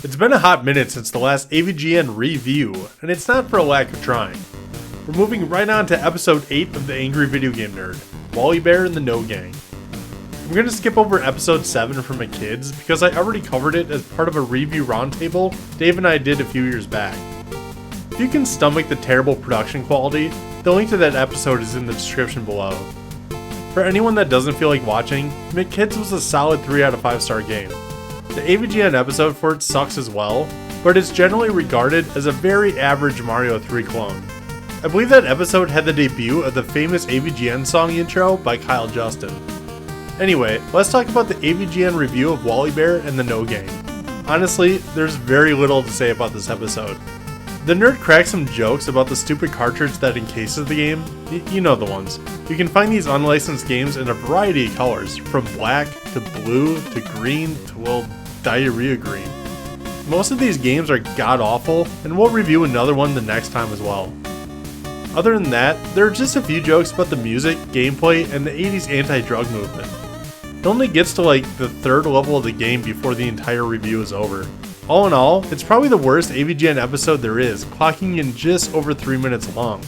It's been a hot minute since the last AVGN review, and it's not for a lack of trying. We're moving right on to episode 8 of the Angry Video Game Nerd, Wally Bear and the No Gang. I'm going to skip over episode 7 for my kids because I already covered it as part of a review roundtable Dave and I did a few years back. If you can stomach the terrible production quality, the link to that episode is in the description below. For anyone that doesn't feel like watching, McKids was a solid 3 out of 5 star game. The AVGN episode for it sucks as well, but it's generally regarded as a very average Mario 3 clone. I believe that episode had the debut of the famous AVGN song intro by Kyle Justin. Anyway, let's talk about the AVGN review of Wally Bear and the No Gang. Honestly, there's very little to say about this episode. The nerd cracks some jokes about the stupid cartridge that encases the game. You know the ones. You can find these unlicensed games in a variety of colors, from black to blue to green to, well, diarrhea green. Most of these games are god-awful, and we'll review another one the next time as well. Other than that, there are just a few jokes about the music, gameplay, and the 80s anti-drug movement. It only gets to like the 3rd level of the game before the entire review is over. All in all, it's probably the worst AVGN episode there is, clocking in just over 3 minutes long.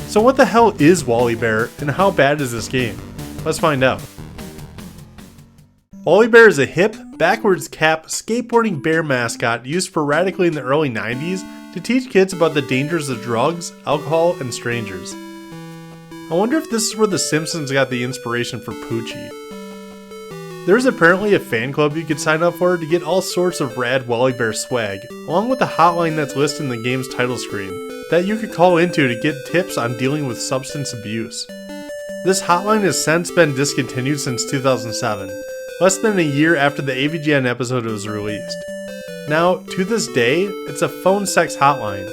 So what the hell is Wally Bear, and how bad is this game? Let's find out. Wally Bear is a hip, backwards cap, skateboarding bear mascot used sporadically in the early 90s to teach kids about the dangers of drugs, alcohol, and strangers. I wonder if this is where The Simpsons got the inspiration for Poochie. There's apparently a fan club you could sign up for to get all sorts of rad Wally Bear swag, along with a hotline that's listed in the game's title screen, that you could call into to get tips on dealing with substance abuse. This hotline has since been discontinued since 2007. Less than a year after the AVGN episode was released. Now, to this day, it's a phone sex hotline.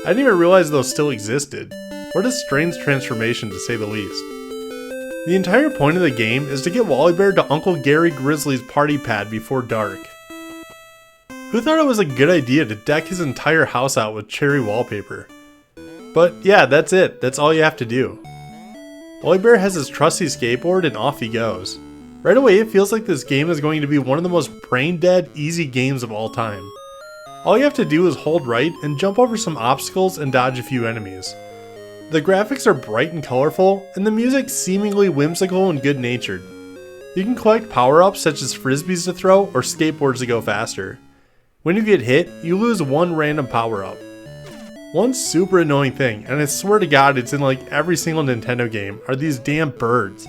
I didn't even realize those still existed. What a strange transformation to say the least. The entire point of the game is to get Wally Bear to Uncle Gary Grizzly's party pad before dark. Who thought it was a good idea to deck his entire house out with cherry wallpaper? But yeah, that's it. That's all you have to do. Wally Bear has his trusty skateboard and off he goes. Right away, it feels like this game is going to be one of the most brain-dead, easy games of all time. All you have to do is hold right and jump over some obstacles and dodge a few enemies. The graphics are bright and colorful, and the music seemingly whimsical and good-natured. You can collect power-ups such as frisbees to throw or skateboards to go faster. When you get hit, you lose one random power-up. One super annoying thing, and I swear to God it's in like every single Nintendo game, are these damn birds.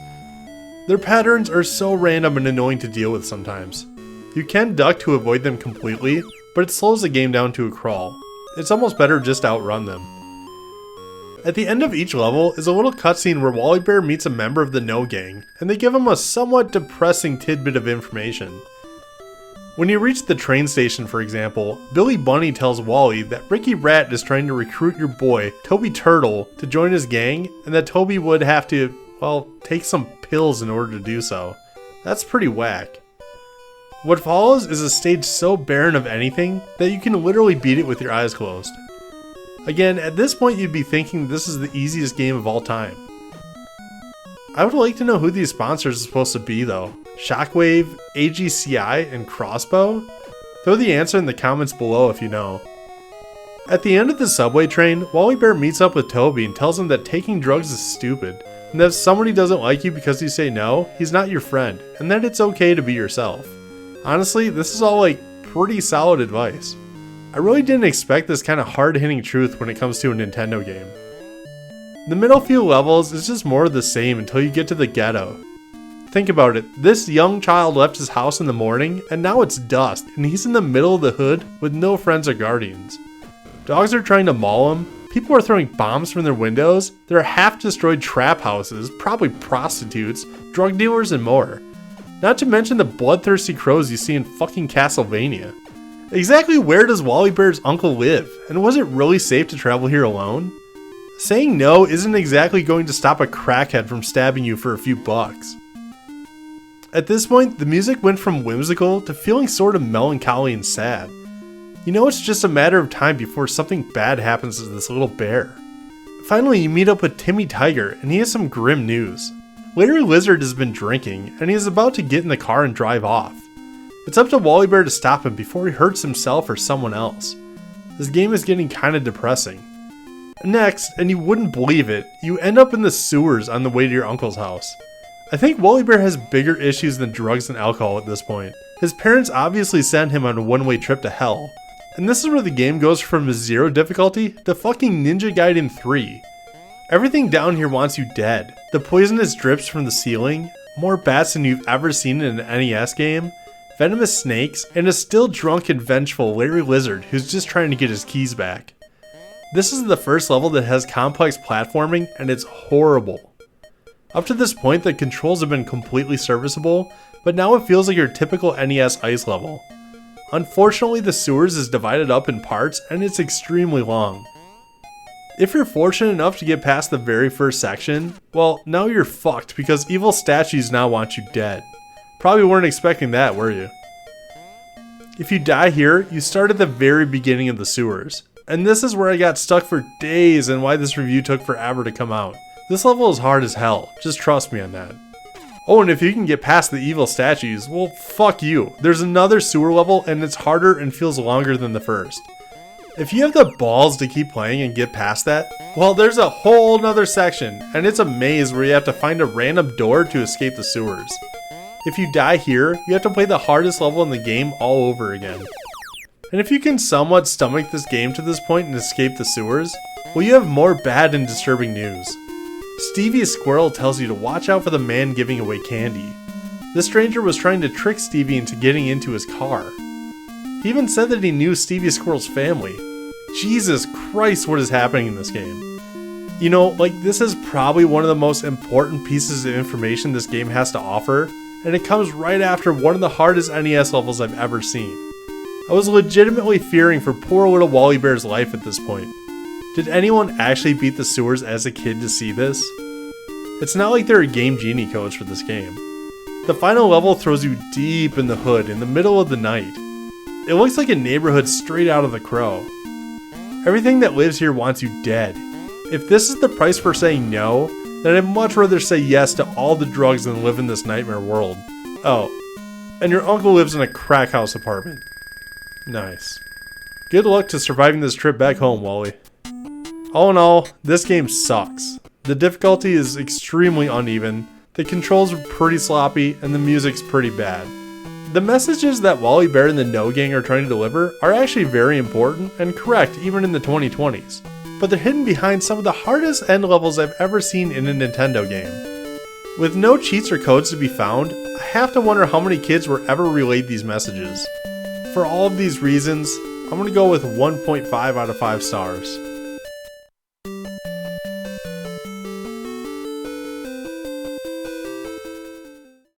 Their patterns are so random and annoying to deal with sometimes. You can duck to avoid them completely, but it slows the game down to a crawl. It's almost better just to outrun them. At the end of each level is a little cutscene where Wally Bear meets a member of the No Gang, and they give him a somewhat depressing tidbit of information. When you reach the train station, for example, Billy Bunny tells Wally that Ricky Rat is trying to recruit your boy, Toby Turtle, to join his gang, and that Toby would have to, well, take some pills in order to do so. That's pretty whack. What follows is a stage so barren of anything that you can literally beat it with your eyes closed. Again, at this point you'd be thinking this is the easiest game of all time. I would like to know who these sponsors are supposed to be though. Shockwave, AGCI, and Crossbow? Throw the answer in the comments below if you know. At the end of the subway train, Wally Bear meets up with Toby and tells him that taking drugs is stupid, and that if somebody doesn't like you because you say no, he's not your friend, and that it's okay to be yourself. Honestly, this is all like pretty solid advice. I really didn't expect this kind of hard-hitting truth when it comes to a Nintendo game. The middle few levels is just more of the same until you get to the ghetto. Think about it, this young child left his house in the morning, and now it's dusk, and he's in the middle of the hood with no friends or guardians. Dogs are trying to maul him, people are throwing bombs from their windows, there are half-destroyed trap houses, probably prostitutes, drug dealers, and more. Not to mention the bloodthirsty crows you see in fucking Castlevania. Exactly where does Wally Bear's uncle live, and was it really safe to travel here alone? Saying no isn't exactly going to stop a crackhead from stabbing you for a few bucks. At this point, the music went from whimsical to feeling sort of melancholy and sad. You know it's just a matter of time before something bad happens to this little bear. Finally, you meet up with Timmy Tiger, and he has some grim news. Larry Lizard has been drinking, and he is about to get in the car and drive off. It's up to Wally Bear to stop him before he hurts himself or someone else. This game is getting kinda depressing. Next, and you wouldn't believe it, you end up in the sewers on the way to your uncle's house. I think Wally Bear has bigger issues than drugs and alcohol at this point. His parents obviously sent him on a one-way trip to hell. And this is where the game goes from a 0 difficulty to fucking Ninja Gaiden 3. Everything down here wants you dead. The poisonous drips from the ceiling, more bats than you've ever seen in an NES game, venomous snakes, and a still drunk and vengeful Larry Lizard who's just trying to get his keys back. This is the first level that has complex platforming, and it's horrible. Up to this point, the controls have been completely serviceable, but now it feels like your typical NES ice level. Unfortunately, the sewers is divided up in parts, and it's extremely long. If you're fortunate enough to get past the very first section, well, now you're fucked because evil statues now want you dead. Probably weren't expecting that, were you? If you die here, you start at the very beginning of the sewers. And this is where I got stuck for days and why this review took forever to come out. This level is hard as hell, just trust me on that. Oh, and if you can get past the evil statues, well, fuck you. There's another sewer level and it's harder and feels longer than the first. If you have the balls to keep playing and get past that, well, there's a whole nother section, and it's a maze where you have to find a random door to escape the sewers. If you die here, you have to play the hardest level in the game all over again. And if you can somewhat stomach this game to this point and escape the sewers, well, you have more bad and disturbing news. Stevie Squirrel tells you to watch out for the man giving away candy. This stranger was trying to trick Stevie into getting into his car. He even said that he knew Stevie Squirrel's family. Jesus Christ, what is happening in this game? You know, like, this is probably one of the most important pieces of information this game has to offer, and it comes right after one of the hardest NES levels I've ever seen. I was legitimately fearing for poor little Wally Bear's life at this point. Did anyone actually beat the sewers as a kid to see this? It's not like there are Game Genie codes for this game. The final level throws you deep in the hood in the middle of the night. It looks like a neighborhood straight out of The Crow. Everything that lives here wants you dead. If this is the price for saying no, then I'd much rather say yes to all the drugs than live in this nightmare world. Oh, and your uncle lives in a crack house apartment. Nice. Good luck to surviving this trip back home, Wally. All in all, this game sucks. The difficulty is extremely uneven, the controls are pretty sloppy, and the music's pretty bad. The messages that Wally Bear and the No Gang are trying to deliver are actually very important and correct even in the 2020s, but they're hidden behind some of the hardest end levels I've ever seen in a Nintendo game. With no cheats or codes to be found, I have to wonder how many kids were ever relayed these messages. For all of these reasons, I'm going to go with 1.5 out of 5 stars.